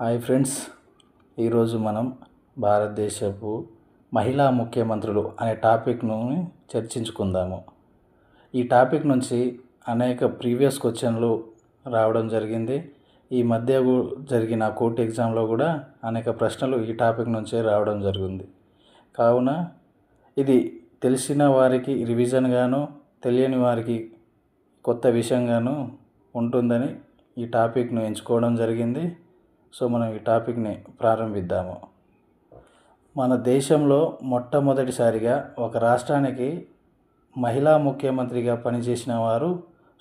Hi friends, ఈరోజు మనం భారతదేశపు మహిళా ముఖ్యమంత్రులు అనే టాపిక్ను చర్చించుకుందాము. ఈ టాపిక్ నుంచి అనేక ప్రీవియస్ క్వశ్చన్లు రావడం జరిగింది. ఈ మధ్య జరిగిన కోర్టు ఎగ్జామ్లో కూడా అనేక ప్రశ్నలు ఈ టాపిక్ నుంచే రావడం జరిగింది. కావున ఇది తెలిసిన వారికి రివిజన్గాను, తెలియని వారికి కొత్త విషయంగాను ఉంటుందని ఈ టాపిక్ను ఎంచుకోవడం జరిగింది. సో మనం ఈ టాపిక్ని ప్రారంభిద్దాము. మన దేశంలో మొట్టమొదటిసారిగా ఒక రాష్ట్రానికి మహిళా ముఖ్యమంత్రిగా పనిచేసిన వారు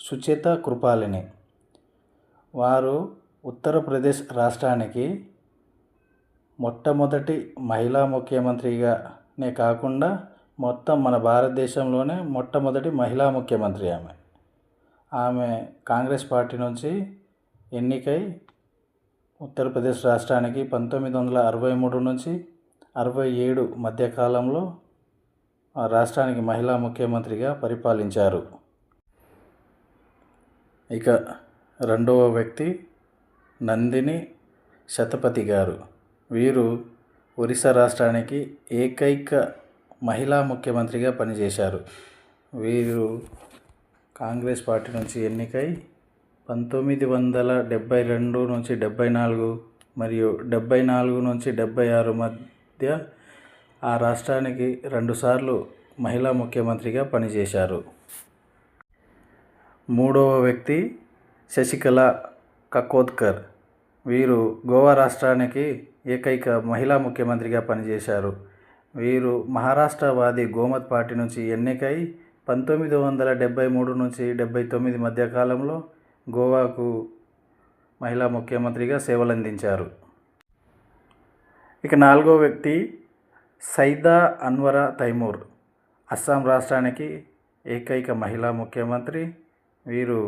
సుచేత కృపాలిని. వారు ఉత్తరప్రదేశ్ రాష్ట్రానికి మొట్టమొదటి మహిళా ముఖ్యమంత్రిగానే కాకుండా మొత్తం మన భారతదేశంలోనే మొట్టమొదటి మహిళా ముఖ్యమంత్రి ఆమె కాంగ్రెస్ పార్టీ నుంచి ఎన్నికై ఉత్తరప్రదేశ్ రాష్ట్రానికి 1963 నుంచి 67 మధ్యకాలంలో ఆ రాష్ట్రానికి మహిళా ముఖ్యమంత్రిగా పరిపాలించారు. ఇక రెండవ వ్యక్తి నందిని శతపథి గారు. వీరు ఒరిస్సా రాష్ట్రానికి ఏకైక మహిళా ముఖ్యమంత్రిగా పనిచేశారు. వీరు కాంగ్రెస్ పార్టీ నుంచి ఎన్నికై 1972 నుంచి 74 మరియు 74 నుంచి 76 మధ్య ఆ రాష్ట్రానికి 2 సార్లు మహిళా ముఖ్యమంత్రిగా పనిచేశారు. మూడవ వ్యక్తి శశికళ కకోద్కర్. వీరు గోవా రాష్ట్రానికి ఏకైక మహిళా ముఖ్యమంత్రిగా పనిచేశారు. వీరు మహారాష్ట్రవాది గోమత్ పార్టీ నుంచి ఎన్నికై 1973 నుంచి 79 మధ్యకాలంలో గోవాకు మహిళా ముఖ్యమంత్రిగా సేవలందించారు. ఇక నాలుగో వ్యక్తి సైదా అన్వరా తైమూర్. అస్సాం రాష్ట్రానికి ఏకైక మహిళా ముఖ్యమంత్రి. వీరు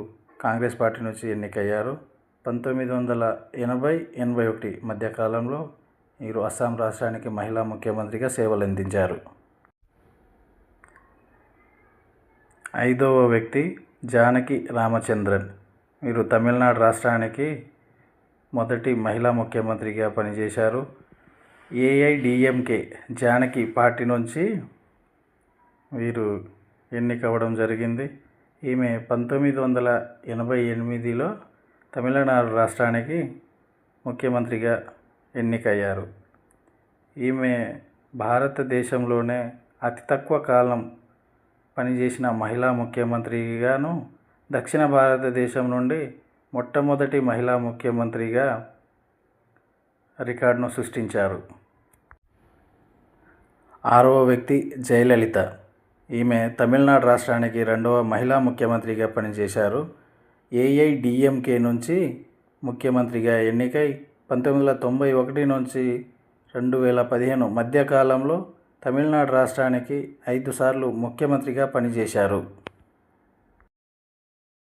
కాంగ్రెస్ పార్టీ నుంచి ఎన్నికయ్యారు. 1980-81 మధ్యకాలంలో వీరు అస్సాం రాష్ట్రానికి మహిళా ముఖ్యమంత్రిగా సేవలందించారు. ఐదవ వ్యక్తి జానకి రామచంద్రన్. వీరు తమిళనాడు రాష్ట్రానికి మొదటి మహిళా ముఖ్యమంత్రిగా పనిచేశారు. ఏఐడిఎంకే జానకి పార్టీ నుంచి వీరు ఎన్నికవ్వడం జరిగింది. ఈమె 1988లో తమిళనాడు రాష్ట్రానికి ముఖ్యమంత్రిగా ఎన్నికయ్యారు. ఈమె భారతదేశంలోనే అతి తక్కువ కాలం పనిచేసిన మహిళా ముఖ్యమంత్రిగాను, దక్షిణ భారతదేశం నుండి మొట్టమొదటి మహిళా ముఖ్యమంత్రిగా రికార్డును సృష్టించారు. ఆరవ వ్యక్తి జయలలిత. ఈమె తమిళనాడు రాష్ట్రానికి రెండవ మహిళా ముఖ్యమంత్రిగా పనిచేశారు. ఏఐడిఎంకే నుంచి ముఖ్యమంత్రిగా ఎన్నికై 1991 నుంచి 2015 మధ్యకాలంలో తమిళనాడు రాష్ట్రానికి 5 సార్లు ముఖ్యమంత్రిగా పనిచేశారు.